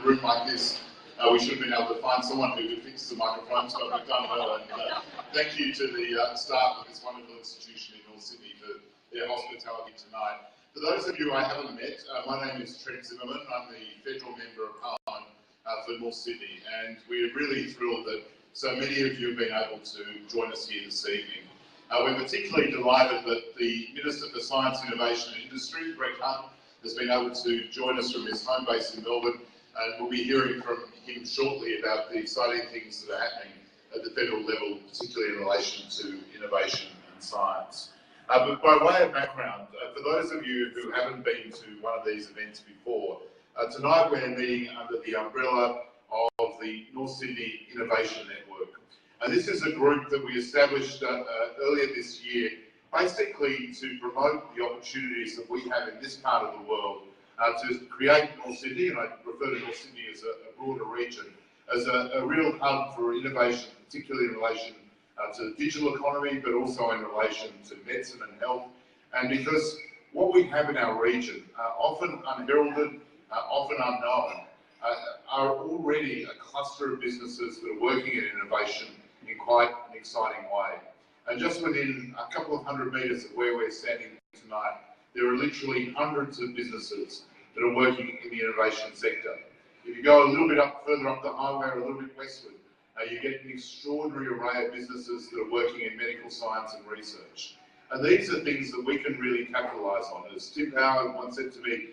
a room like this, we should have been able to find someone who could fix the microphones, but we've done well. And thank you to the staff of this wonderful institution in North Sydney for their hospitality tonight. For those of you I haven't met, my name is Trent Zimmerman. I'm the Federal Member of Parliament for North Sydney, and we're really thrilled that so many of you have been able to join us here this evening. We're particularly delighted that the Minister for Science, Innovation and Industry, Greg Hunt, has been able to join us from his home base in Melbourne, and we'll be hearing from him shortly about the exciting things that are happening at the federal level, particularly in relation to innovation and science. But by way of background, for those of you who haven't been to one of these events before, tonight we're meeting under the umbrella of the North Sydney Innovation Network. This is a group that we established earlier this year, basically to promote the opportunities that we have in this part of the world to create North Sydney, and I refer to North Sydney as a broader region, as a real hub for innovation, particularly in relation to the digital economy, but also in relation to medicine and health. And because what we have in our region, often unheralded, often unknown, are already a cluster of businesses that are working in innovation in quite an exciting way. And just within a couple of hundred metres of where we're standing tonight, there are literally hundreds of businesses that are working in the innovation sector. If you go a little bit further up the highway or a little bit westward, you get an extraordinary array of businesses that are working in medical science and research. And these are things that we can really capitalise on. As Tim Howard once said to me,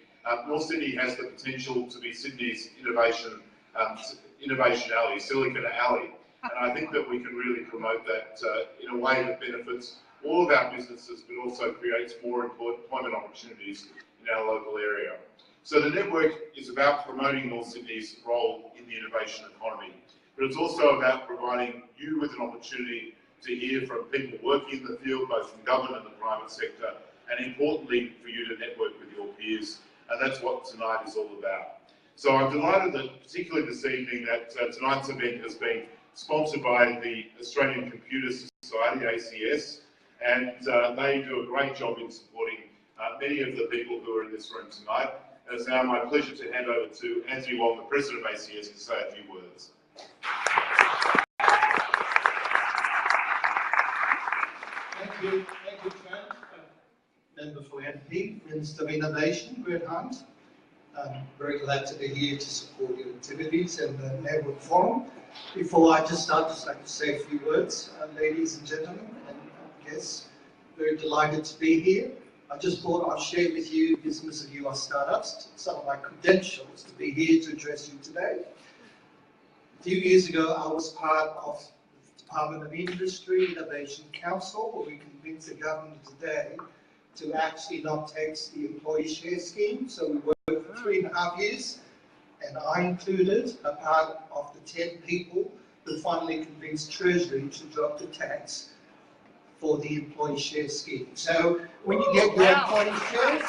North Sydney has the potential to be Sydney's innovation alley, Silicon Alley. And I think that we can really promote that in a way that benefits all of our businesses, but also creates more employment opportunities in our local area. So the network is about promoting North Sydney's role in the innovation economy, but it's also about providing you with an opportunity to hear from people working in the field, both from government and the private sector, and importantly for you to network with your peers, and that's what tonight is all about. So I'm delighted that, particularly this evening, that tonight's event has been sponsored by the Australian Computer Society, ACS, and they do a great job in supporting many of the people who are in this room tonight. And it's now my pleasure to hand over to Anthony Wong, the President of ACS, to say a few words. Thank you, Trent. Member for MP, Minister of Innovation, Greg Hunt. I'm very glad to be here to support your activities and the Network Forum. Before I just start, I'd just like to say a few words, ladies and gentlemen, and guests. Very delighted to be here. I just thought I'd share with you, because most of you are startups, some of my credentials to be here to address you today. A few years ago, I was part of the Department of Industry Innovation Council, where we convinced the government today to actually not tax the employee share scheme. So we worked for 3.5 years, and I included a part of the 10 people who finally convinced Treasury to drop the tax for the employee share scheme. So when you get your employee shares,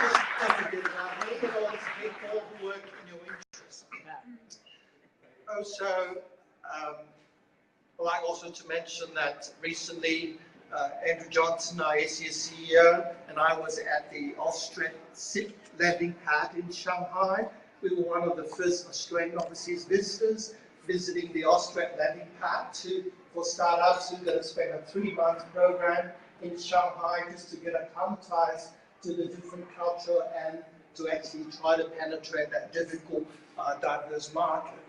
just don't forget about me and all these people who work in your interest. Also, I'd like also to mention that recently Andrew Johnson, our ACS CEO, and I was at the Austrian SIP landing pad in Shanghai. We were one of the first Australian overseas visitors visiting the Austrian landing pad for startups who are going to spend a 3-month program in Shanghai just to get acclimatized to the different culture and to actually try to penetrate that difficult, diverse market.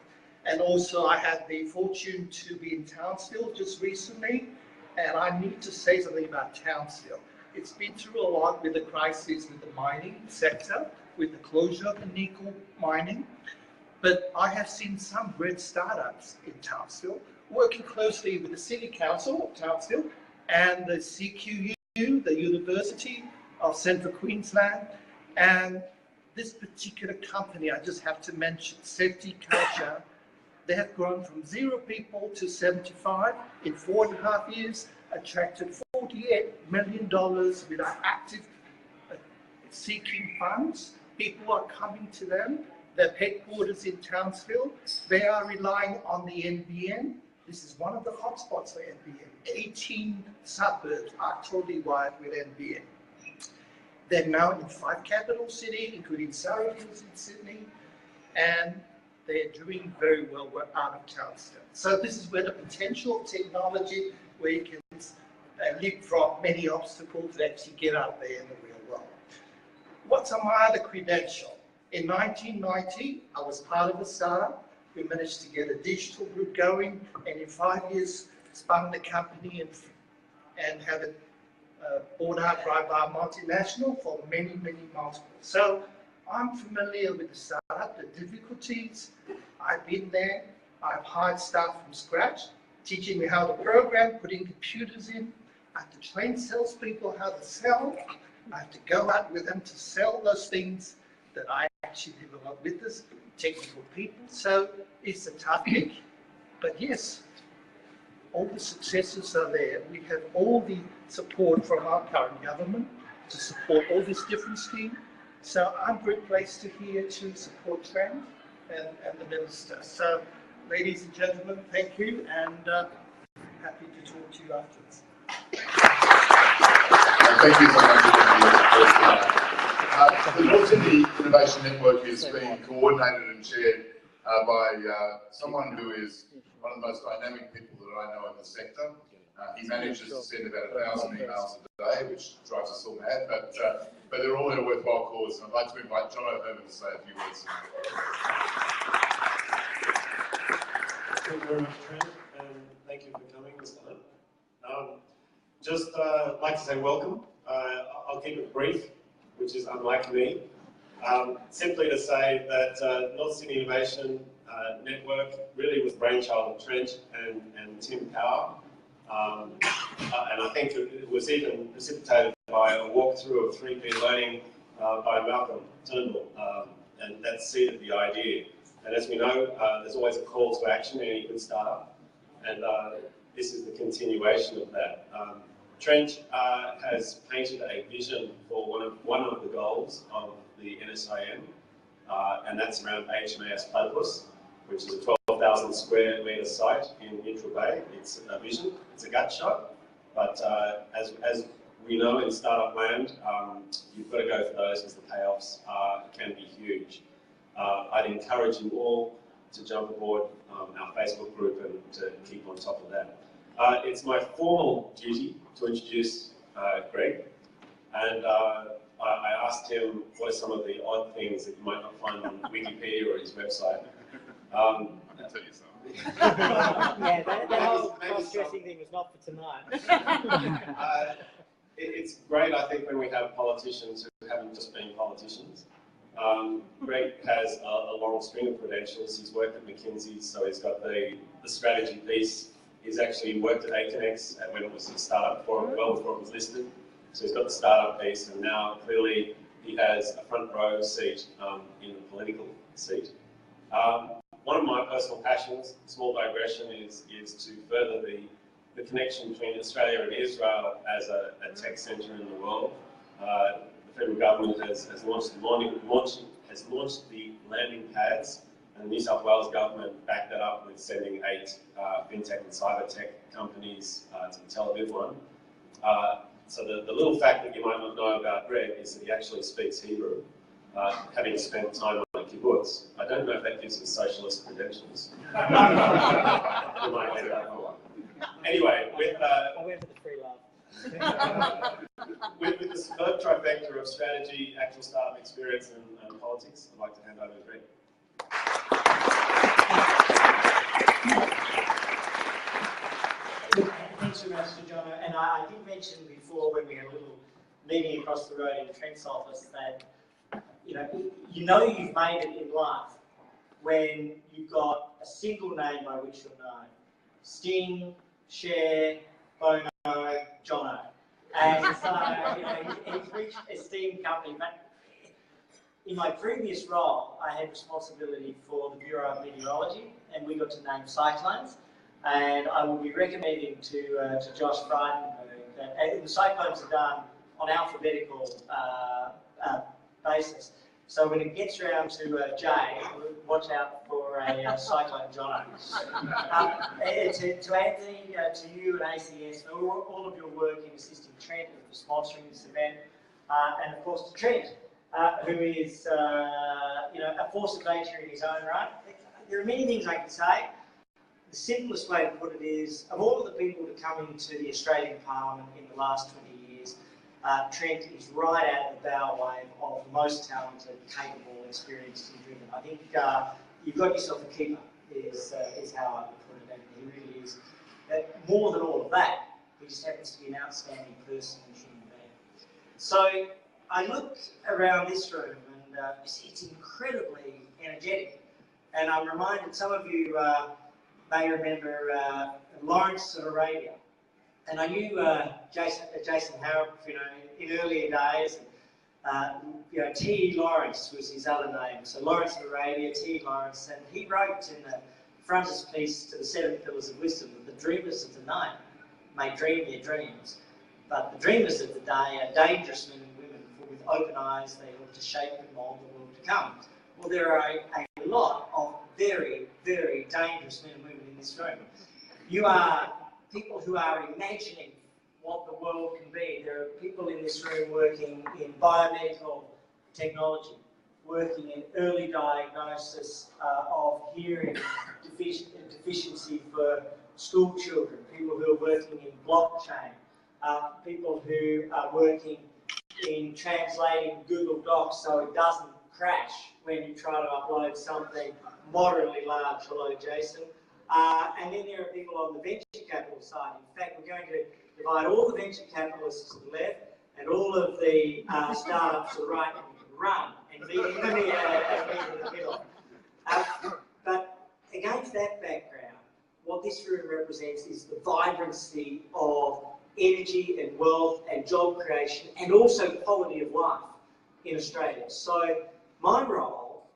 And also I had the fortune to be in Townsville just recently, and I need to say something about Townsville. It's been through a lot with the crisis with the mining sector, with the closure of the nickel mining, but I have seen some great startups in Townsville, working closely with the City Council of Townsville and the CQU, the University of Central Queensland, and this particular company, I just have to mention, Safety Culture. They have grown from 0 people to 75 in 4.5 years, attracted $48 million with our active seeking funds. People are coming to them. Their headquarters in Townsville. They are relying on the NBN. This is one of the hotspots for NBN. 18 suburbs are totally wired with NBN. They're now in 5 capital cities, including Syracuse in Sydney. And they're doing very well out of town still. So this is where the potential of technology, where you can leapfrog many obstacles to actually get out there in the real world. What's my other credential? In 1990, I was part of a startup. We managed to get a digital group going, and in 5 years, spun the company and have it bought out by a multinational for many, many multiples. So I'm familiar with the startup, the difficulties. I've been there. I've hired staff from scratch, teaching me how to program, putting computers in. I have to train salespeople how to sell. I have to go out with them to sell those things that I actually develop with this technical people. So it's a tough gig. But yes, all the successes are there. We have all the support from our current government to support all these different schemes. So I'm very pleased to here to support Trent and the Minister. So ladies and gentlemen, thank you, and happy to talk to you afterwards. Thank you so much. The North Sydney Innovation Network is being coordinated and chaired by someone who is one of the most dynamic people that I know in the sector. He manages to send about 1,000 emails a day, which drives us all mad, but they're all in a worthwhile cause. And I'd like to invite John O'Herman to say a few words. Thank you very much, Trent, and thank you for coming this time. Just like to say welcome. I'll keep it brief, which is unlike me. Simply to say that North Sydney Innovation Network really was brainchild of Trent and Tim Power. And I think it was even precipitated by a walkthrough of 3P learning by Malcolm Turnbull, and that seeded the idea. And as we know, there's always a call to action in any good startup, and this is the continuation of that. Trent has painted a vision for one of the goals of the NSIN, and that's around HMAS Platypus, which is a 12,000 square metre site in Neutral Bay. It's a vision, it's a gut shot, but as we know in startup land, you've got to go for those because the payoffs can be huge. I'd encourage you all to jump aboard our Facebook group and to keep on top of that. It's my formal duty to introduce Greg, and I asked him what are some of the odd things that you might not find on Wikipedia or his website. I'll tell you something. Yeah, that whole cross-dressing thing was not for tonight. It's great, I think, when we have politicians who haven't just been politicians. Greg has a long string of credentials. He's worked at McKinsey, so he's got the strategy piece. He's actually worked at Aconex when it was a startup well before it was listed. So he's got the startup piece, and now clearly he has a front row seat in the political seat. One of my personal passions, small digression, is to further the connection between Australia and Israel as a tech centre in the world. The federal government has launched the landing pads, and the New South Wales government backed that up with sending 8 fintech and cyber tech companies to the Tel Aviv one. So the little fact that you might not know about Greg is that he actually speaks Hebrew, having spent time on a kibbutz. I don't know if that gives him socialist credentials. You might get that one. Anyway, I went for the free love. with the superb trifecta of strategy, actual startup experience, and politics, I'd like to hand over to Greg. Thanks very much to Jono. And I did mention before when we had a little meeting across the road in Trent's office that you know you've made it in life when you've got a single name by which you're known. Sting, Cher, Bono, Jono. And so he's reached esteemed company. But in my previous role, I had responsibility for the Bureau of Meteorology, and we got to name cyclones. And I will be recommending to Josh Frydenberg that the cyclones are done on alphabetical basis. So when it gets around to J, watch out for a cyclone Jono. To Anthony, to you and ACS for all of your work in assisting Trent with sponsoring this event, and of course to Trent, who is a force of nature in his own right. there are many things I can say. The simplest way to put it is, of all of the people to come into the Australian Parliament in the last 20 years, Trent is right at the bow wave of the most talented, capable, experienced and driven. I think you've got yourself a keeper, is how I would put it, and he really is. More than all of that, he just happens to be an outstanding person and human being. So I look around this room and it's incredibly energetic. And I'm reminded, some of you may remember Lawrence of Arabia. And I knew Jason Harrop, in earlier days. T.E. Lawrence was his other name. So Lawrence of Arabia, T.E. Lawrence, and he wrote in the frontispiece to the 7 Pillars of Wisdom that the dreamers of the night may dream their dreams, but the dreamers of the day are dangerous men and women, for with open eyes they look to shape and mould the world to come. Well, there are a lot of very, very dangerous men and women in this room. You are people who are imagining what the world can be. There are people in this room working in biomedical technology, working in early diagnosis of hearing deficiency for school children, people who are working in blockchain, people who are working in translating Google Docs so it doesn't crash when you try to upload something moderately large. Hello, Jason. And then there are people on the venture capital side. In fact, we're going to divide all the venture capitalists to the left and all of the startups to the right, and we can run and be in the middle. But against that background, what this room represents is the vibrancy of energy and wealth and job creation and also quality of life in Australia. So my role,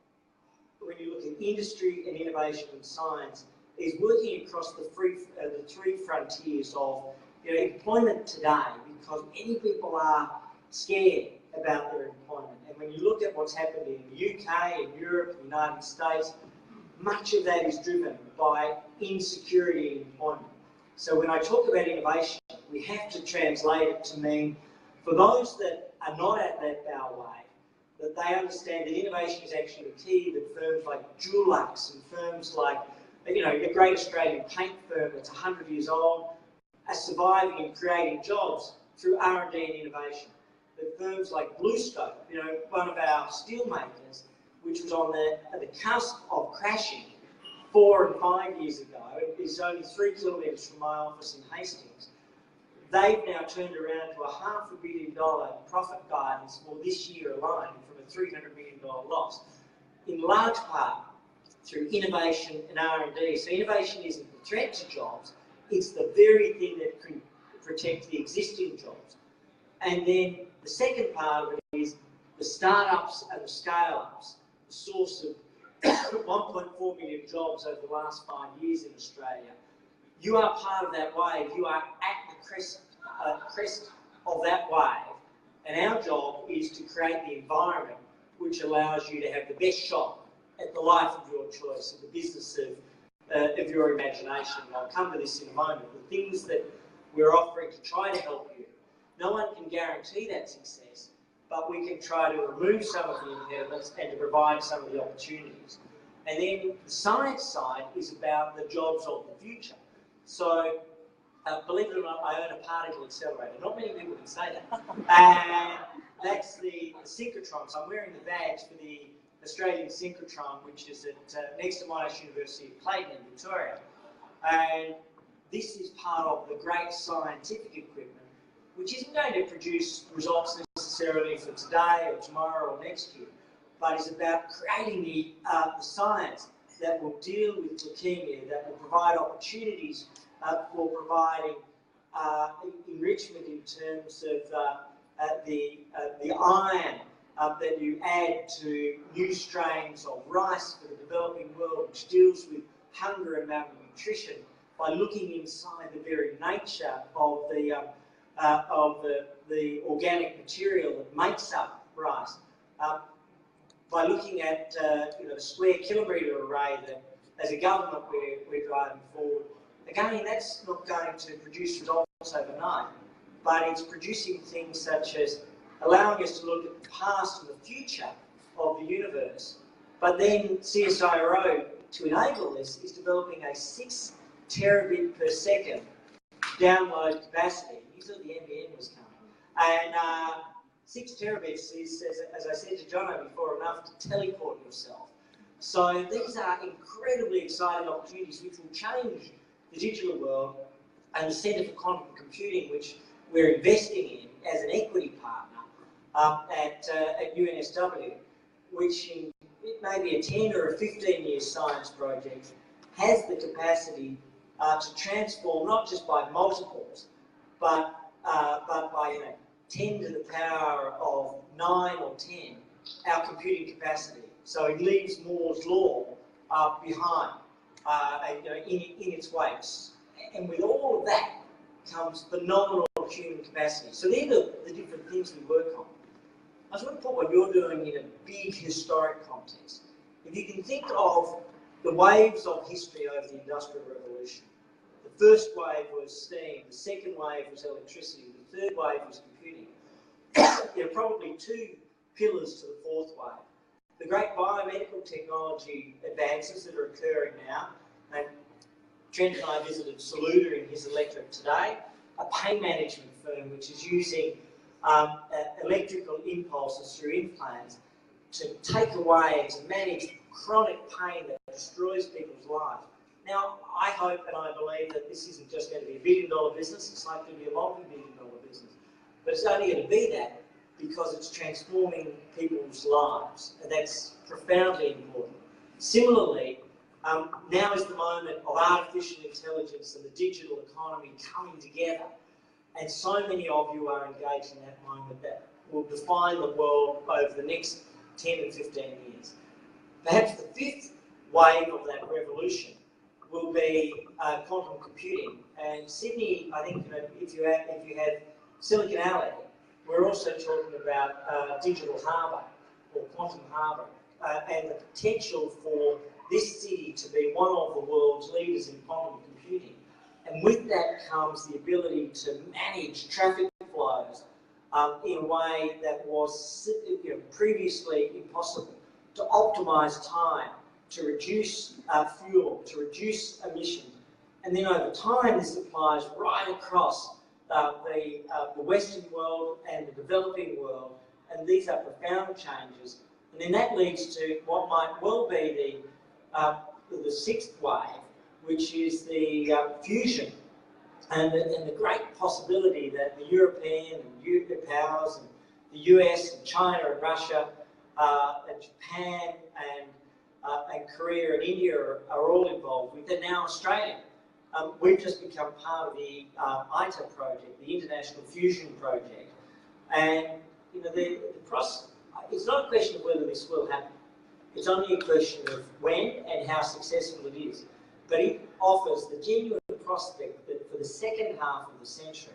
when you look at industry and innovation and science, is working across the three frontiers of employment today, because many people are scared about their employment. And when you look at what's happened in the UK, in Europe, the United States, much of that is driven by insecurity in employment. So when I talk about innovation, we have to translate it to mean, for those that are not at that bow wave, that they understand that innovation is actually the key, that firms like Dulux and firms like, the great Australian paint firm that's 100 years old, are surviving and creating jobs through R&D and innovation. That firms like BlueScope, one of our steel makers, which was on the cusp of crashing 4 and 5 years ago, is only 3 kilometres from my office in Hastings. They've now turned around to a $500 million profit guidance for this year alone, from a $300 million loss, in large part through innovation and R&D. So innovation isn't the threat to jobs, it's the very thing that can protect the existing jobs. And then the second part of it is the startups and the scale-ups, the source of 1.4 million jobs over the last 5 years in Australia. You are part of that wave. You are at the crest of that wave. And our job is to create the environment which allows you to have the best shot at the life of your choice, at the business of your imagination. And I'll come to this in a moment. The things that we're offering to try to help you. No one can guarantee that success, but we can try to remove some of the impediments and to provide some of the opportunities. And then the science side is about the jobs of the future. So, believe it or not, I own a particle accelerator. Not many people can say that. And that's the synchrotron. So I'm wearing the badge for the Australian synchrotron, which is at next to Monash University of Clayton in Victoria. And this is part of the great scientific equipment, which isn't going to produce results necessarily for today or tomorrow or next year, but is about creating the science that will deal with leukemia, that will provide opportunities for providing enrichment in terms of the iron that you add to new strains of rice for the developing world, which deals with hunger and malnutrition by looking inside the very nature of the organic material that makes up rice. By looking at the square kilometre array that, as a government, we're driving forward. Again, that's not going to produce results overnight, but it's producing things such as allowing us to look at the past and the future of the universe. But then CSIRO to enable this is developing a 6 terabit per second download capacity. You thought the NBN was coming. And 6 terabits is, as I said to Jono before, enough to teleport yourself. So these are incredibly exciting opportunities which will change the digital world, and the Centre for Quantum Computing, which we're investing in as an equity partner at UNSW, which it may be a 10 or a 15-year science project, has the capacity to transform not just by multiples, but by 10 to the power of 9 or 10 our computing capacity. So it leaves Moore's law behind in its wake. And with all of that comes phenomenal human capacity. So they're the different things we work on. I just want to put what you're doing in a big historic context. If you can think of the waves of history over the Industrial Revolution, the first wave was steam, the second wave was electricity, the third wave was computing. There are probably 2 pillars to the fourth wave. The great biomedical technology advances that are occurring now, and Trent and I visited Saluda in his electorate today, a pain management firm which is using electrical impulses through implants to take away and to manage chronic pain that destroys people's lives. Now, I hope and I believe that this isn't just going to be a billion-dollar business, it's likely to be a multi-billion-dollar business. But it's only going to be that because it's transforming people's lives, and that's profoundly important. Similarly, now is the moment of artificial intelligence and the digital economy coming together, and so many of you are engaged in that moment that will define the world over the next 10 and 15 years. Perhaps the 5th wave of that revolution will be quantum computing. And Sydney, I think, if you have Silicon Alley, we're also talking about digital harbour or quantum harbour, and the potential for this city to be one of the world's leaders in quantum computing. And with that comes the ability to manage traffic flows in a way that was previously impossible, to optimise time, to reduce fuel, to reduce emissions. And then over time, this applies right across the Western world and the developing world, and these are profound changes. And then that leads to what might well be the 6th wave, which is the fusion and the great possibility that the European and nuclear powers and the US and China and Russia and Japan and Korea and India are all involved with. And now Australia. We've just become part of the ITER project, the International Fusion Project. And it's not a question of whether this will happen. It's only a question of when and how successful it is. But it offers the genuine prospect that for the second half of the century,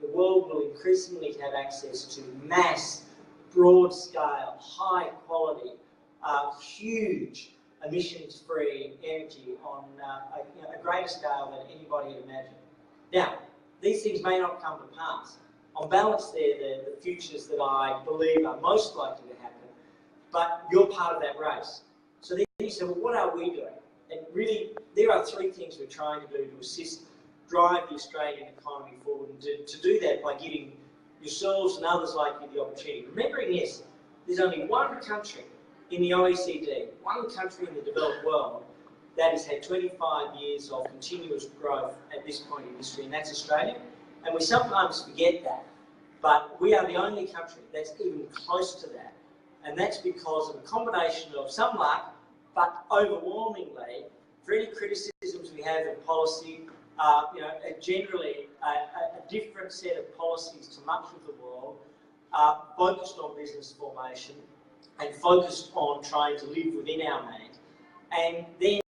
the world will increasingly have access to mass, broad-scale, high-quality, huge, emissions-free energy on a greater scale than anybody had imagined. Now, these things may not come to pass. On balance, they're the futures that I believe are most likely to happen, but you're part of that race. So then you say, well, what are we doing? And really, there are 3 things we're trying to do to assist drive the Australian economy forward, and to do that by giving yourselves and others like you the opportunity. Remembering this, there's only one country in the OECD, one country in the developed world that has had 25 years of continuous growth at this point in history, and that's Australia. And we sometimes forget that, but we are the only country that's even close to that. And that's because of a combination of some luck, but overwhelmingly, for any criticisms we have of policy, generally a different set of policies to much of the world, focused on business formation and focused on trying to live within our means. And then